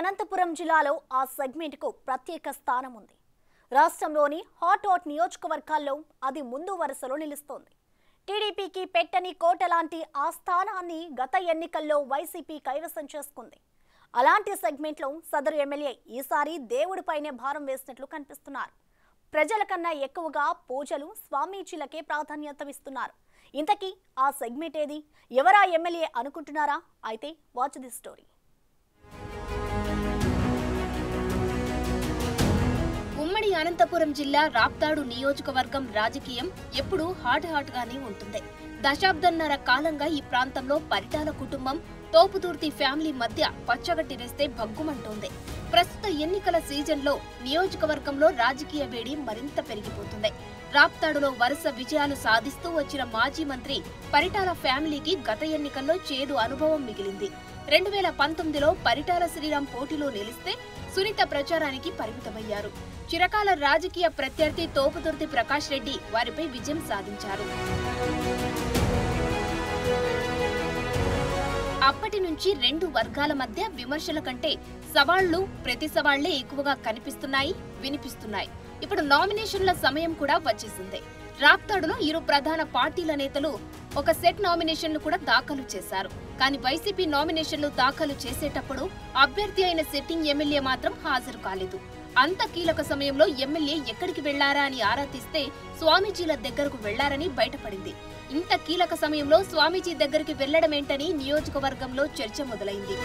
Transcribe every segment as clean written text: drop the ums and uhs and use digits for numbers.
అనంతపురం జిల్లాలో ఆ సెగ్మెంట్కు ప్రత్యేక స్థానం ఉంది. రాష్ట్రంలోని హాట్ నియోజకవర్గాల్లో అది ముందు వరుసలో నిలుస్తోంది. టీడీపీకి పెట్టని కోట లాంటి ఆ స్థానాన్ని గత ఎన్నికల్లో వైసీపీ కైవసం చేసుకుంది. అలాంటి సెగ్మెంట్లో సదరు ఎమ్మెల్యే ఈసారి దేవుడిపైనే భారం వేసినట్లు కనిపిస్తున్నారు. ప్రజల కన్నా ఎక్కువగా పూజలు, స్వామీజీలకే ప్రాధాన్యత ఇస్తున్నారు. ఇంతకీ ఆ సెగ్మెంట్ ఏది? ఎవరా ఎమ్మెల్యే అనుకుంటున్నారా? అయితే వాచ్ ది స్టోరీ. ఉమ్మడి అనంతపురం జిల్లా రాప్తాడు నియోజకవర్గం రాజకీయం ఎప్పుడూ హాట్ గానే ఉంటుంది. దశాబ్దన్నర కాలంగా ఈ ప్రాంతంలో పరిటాల కుటుంబం, తోపుదుర్తి ఫ్యామిలీ మధ్య పచ్చగట్టిరేస్తే భగ్గుమంటోంది. ప్రస్తుత ఎన్నికల సీజన్లో నియోజకవర్గంలో రాజకీయ వేడి మరింత పెరిగిపోతుంది. రాప్తాడులో వరుస విజయాలు సాధిస్తూ వచ్చిన మాజీ మంత్రి పరిటాల ఫ్యామిలీకి గత ఎన్నికల్లో చేదు అనుభవం మిగిలింది. 2019లో పరిటాల శ్రీరామ్ పోటీలో నిలిస్తే సునీత ప్రచారానికి పరిమితమయ్యారు. చిరకాల రాజకీయ ప్రత్యర్థి తోపుదుర్తి ప్రకాష్ రెడ్డి వారిపై విజయం సాధించారు. అప్పటి నుంచి రెండు వర్గాల మధ్య విమర్శల కంటే సవాళ్లు, ప్రతి సవాళ్లే ఎక్కువగా కనిపిస్తున్నాయి, వినిపిస్తున్నాయి. ఇప్పుడు నామినేషన్ల సమయం కూడా వచ్చేసింది. రాప్తాడులో ఇరు ప్రధాన పార్టీల నేతలు ఒక సెట్ నామినేషన్లు కూడా దాఖలు చేశారు. కానీ వైసీపీ నామినేషన్లు దాఖలు చేసేటప్పుడు అభ్యర్థి అయిన సిట్టింగ్ ఎమ్మెల్యే మాత్రం హాజరు కాలేదు. అంత కీలక సమయంలో ఎమ్మెల్యే ఎక్కడికి వెళ్లారా అని ఆరా తీస్తే స్వామీజీల దగ్గరకు వెళ్లారని బయటపడింది. ఇంత కీలక సమయంలో స్వామీజీ దగ్గరికి వెళ్లడమేంటని నియోజకవర్గంలో చర్చ మొదలైంది.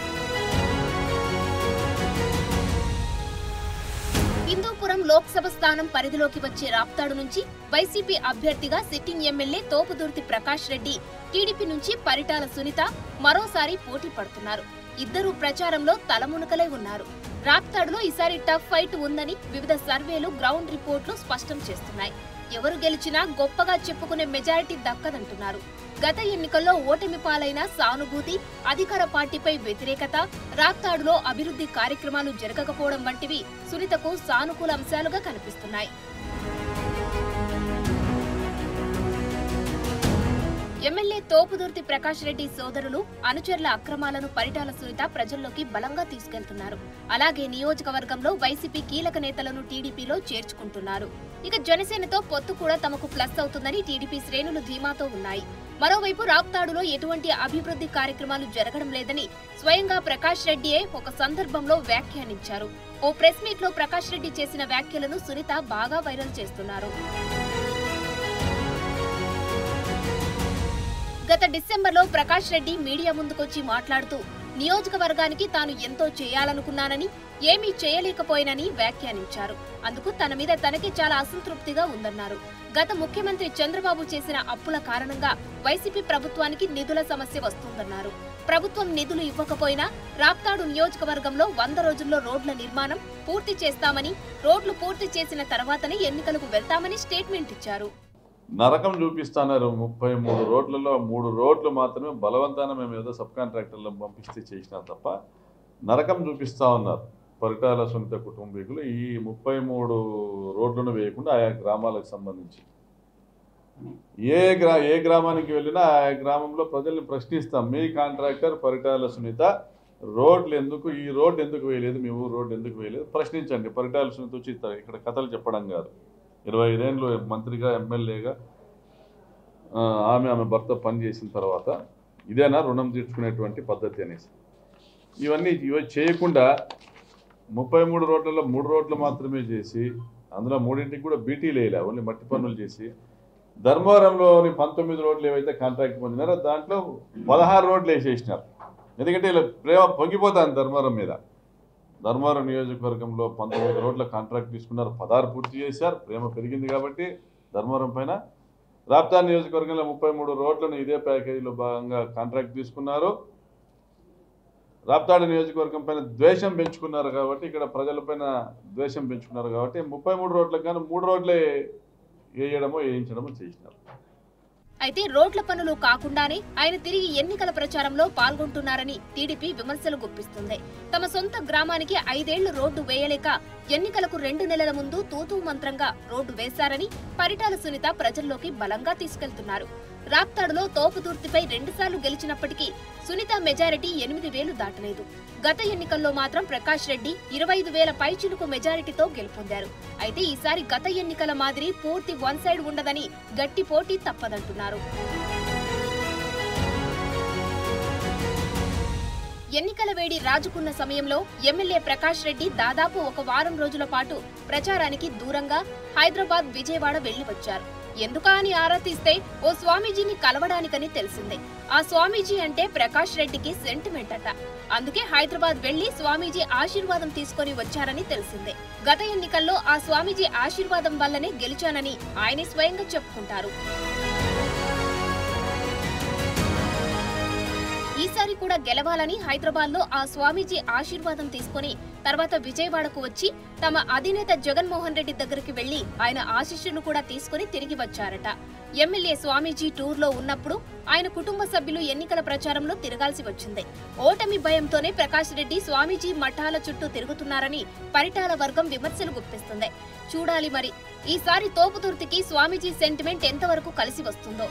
హిందూపురం లోక్సభ స్థానం పరిధిలోకి వచ్చే రాప్తాడు నుంచి వైసీపీ అభ్యర్థిగా sitting MLA Thopudurthi Prakash Reddy, TDP నుంచి పరిటాల సునీత మరోసారి పోటీ పడుతున్నారు. ఇద్దరూ ప్రచారంలో తలమునకలై ఉన్నారు. రాప్తాడులో ఈసారి టఫ్ ఫైట్ ఉందని వివిధ సర్వేలు, గ్రౌండ్ రిపోర్ట్లు స్పష్టం చేస్తున్నాయి. ఎవరు గెలిచినా గొప్పగా చెప్పుకునే మెజారిటీ దక్కదంటున్నారు. గత ఎన్నికల్లో ఓటమి పాలైన సానుభూతి, అధికార పార్టీపై వ్యతిరేకత, రాప్తాడులో అభివృద్ధి కార్యక్రమాలు జరగకపోవడం వంటివి సునీతకు సానుకూల అంశాలుగా కనిపిస్తున్నాయి. ఎమ్మెల్యే తోపుదుర్తి ప్రకాష్ రెడ్డి సోదరులు, అనుచరుల అక్రమాలను పరిటాల సునీత ప్రజల్లోకి బలంగా తీసుకెళ్తున్నారు. అలాగే నియోజకవర్గంలో వైసీపీ కీలక నేతలను టీడీపీలో చేర్చుకుంటున్నారు. ఇక జనసేనతో పొత్తు కూడా తమకు ప్లస్ అవుతుందని టీడీపీ శ్రేణులు ధీమాతో ఉన్నాయి. మరోవైపు రాప్తాడులో ఎటువంటి అభివృద్ధి కార్యక్రమాలు జరగడం లేదని స్వయంగా ప్రకాష్ రెడ్డియే ఒక సందర్భంలో వ్యాఖ్యానించారు. ఓ ప్రెస్ మీట్ లో ప్రకాష్ రెడ్డి చేసిన వ్యాఖ్యలను సునీత బాగా వైరల్ చేస్తున్నారు. గత డిసెంబర్లో ప్రకాష్ రెడ్డి మీడియా ముందుకొచ్చి మాట్లాడుతూ నియోజకవర్గానికి తాను ఎంతో చేయాలనుకున్నానని, ఏమీ చేయలేకపోయినని వ్యాఖ్యానించారు. అందుకు తన మీద తనకి చాలా అసంతృప్తిగా ఉందన్నారు. గత ముఖ్యమంత్రి చంద్రబాబు చేసిన అప్పుల కారణంగా వైసీపీ ప్రభుత్వానికి నిధుల సమస్య వస్తుందన్నారు. ప్రభుత్వం నిధులు ఇవ్వకపోయినా రాప్తాడు నియోజకవర్గంలో 100 రోజుల్లో రోడ్ల నిర్మాణం పూర్తి చేస్తామని, రోడ్లు పూర్తి చేసిన తర్వాతనే ఎన్నికలకు వెళ్తామని స్టేట్మెంట్ ఇచ్చారు. నరకం చూపిస్తున్నారు. 33 రోడ్లలో 3 రోడ్లు మాత్రమే బలవంతాన మేము ఏదో సబ్ కాంట్రాక్టర్లను పంపిస్తే చేసినా తప్ప నరకం చూపిస్తూ ఉన్నారు పరిటాల సునీత కుటుంబీకులు. ఈ 33 రోడ్లను వేయకుండా ఆయా గ్రామాలకు సంబంధించి ఏ గ్రామానికి వెళ్ళినా ఆయా గ్రామంలో ప్రజల్ని ప్రశ్నిస్తాం. మీ కాంట్రాక్టర్ పరిటాల సునీత రోడ్లు ఎందుకు, ఈ రోడ్డు ఎందుకు వేయలేదు, మీ ఊరు రోడ్డు ఎందుకు వేయలేదు ప్రశ్నించండి. పరిటాల సునీత వచ్చి ఇక్కడ కథలు చెప్పడం కాదు. 25 ఏళ్ళు మంత్రిగా, ఎమ్మెల్యేగా ఆమె భర్త పనిచేసిన తర్వాత ఇదేనా రుణం తీర్చుకునేటువంటి పద్ధతి అనేసి ఇవన్నీ చేయకుండా 33 రోడ్లలో 3 రోడ్లు మాత్రమే చేసి, అందులో 3ంటికి కూడా బీటీలు వేయలే, ఓన్లీ మట్టి పనులు చేసి, ధర్మవరంలోని 19 రోడ్లు ఏవైతే కాంట్రాక్ట్ పొందినారో దాంట్లో 16 రోడ్లు వేసేసినారు. ఎందుకంటే ఇలా ప్రేమ పొంగిపోతాను ధర్మవరం మీద. ధర్మవరం నియోజకవర్గంలో 19 రోడ్ల కాంట్రాక్ట్ తీసుకున్నారు, 16 పూర్తి చేశారు. ప్రేమ పెరిగింది కాబట్టి ధర్మవరం పైన. రాప్తాడు నియోజకవర్గంలో 33 రోడ్లను ఇదే ప్యాకేజీలో భాగంగా కాంట్రాక్ట్ తీసుకున్నారు. రాప్తాడు నియోజకవర్గం పైన ద్వేషం పెంచుకున్నారు కాబట్టి, ఇక్కడ ప్రజలపైన ద్వేషం పెంచుకున్నారు కాబట్టి 33 రోడ్లకు కానీ 3 రోడ్లే వేయించడమో చేసినారు. అయితే రోడ్ల పనులు కాకుండానే ఆయన తిరిగి ఎన్నికల ప్రచారంలో పాల్గొంటున్నారని టీడీపీ విమర్శలు గుప్పిస్తుంది. తమ సొంత గ్రామానికి 5 ఏళ్లు రోడ్డు వేయలేక ఎన్నికలకు 2 నెలల ముందు తూతూ మంత్రంగా రోడ్డు వేశారని పరిటాల సునీత ప్రజల్లోకి బలంగా తీసుకెళ్తున్నారు. రాప్తాడులో తోపుదుర్తిపై 2 సార్లు గెలిచినప్పటికీ సునీత మెజారిటీ 8,000 దాటలేదు. గత ఎన్నికల్లో మాత్రం ప్రకాష్ రెడ్డి 25,000 పైచిలుకు మెజారిటీతో గెలుపొందారు. అయితే ఈసారి గత ఎన్నికల మాదిరి పూర్తి వన్ సైడ్ ఉండదని గట్టి పోటీ తప్పదంటున్నారు. ఎన్నికల వేడి రాజుకున్న సమయంలో ఎమ్మెల్యే ప్రకాష్ రెడ్డి దాదాపు 1 వారం రోజుల పాటు ప్రచారానికి దూరంగా హైదరాబాద్, విజయవాడ వెళ్లి వచ్చారు. ఎందుకా అని ఆరా తీస్తే ఓ స్వామీజీని కలవడానికని తెలిసిందే. ఆ స్వామీజీ అంటే ప్రకాష్ రెడ్డికి సెంటిమెంట్ అట. అందుకే హైదరాబాద్ వెళ్లి స్వామీజీ ఆశీర్వాదం తీసుకొని వచ్చారని తెలిసిందే. గత ఎన్నికల్లో ఆ స్వామీజీ ఆశీర్వాదం వల్లనే గెలిచానని ఆయనే స్వయంగా చెప్పుకుంటారు. ఈసారి కూడా గెలవాలని హైదరాబాద్ లో ఆ స్వామీజీ ఆశీర్వాదం తీసుకుని తర్వాత విజయవాడకు వచ్చి తమ అధినేత జగన్మోహన్ రెడ్డి దగ్గరికి వెళ్లి ఆయన ఆశీస్సులు కూడా తీసుకుని తిరిగి వచ్చారట. ఎమ్మెల్యే స్వామీజీ టూర్ లో ఉన్నప్పుడు ఆయన కుటుంబ సభ్యులు ఎన్నికల ప్రచారంలో తిరగాల్సి వచ్చింది. ఓటమి భయంతోనే ప్రకాష్ రెడ్డి స్వామీజీ మఠాల చుట్టూ తిరుగుతున్నారని పరిటాల వర్గం విమర్శలు గుప్పిస్తుంది. చూడాలి మరి ఈసారి తోపుదుర్తికి స్వామీజీ సెంటిమెంట్ ఎంతవరకు కలిసి వస్తుందో.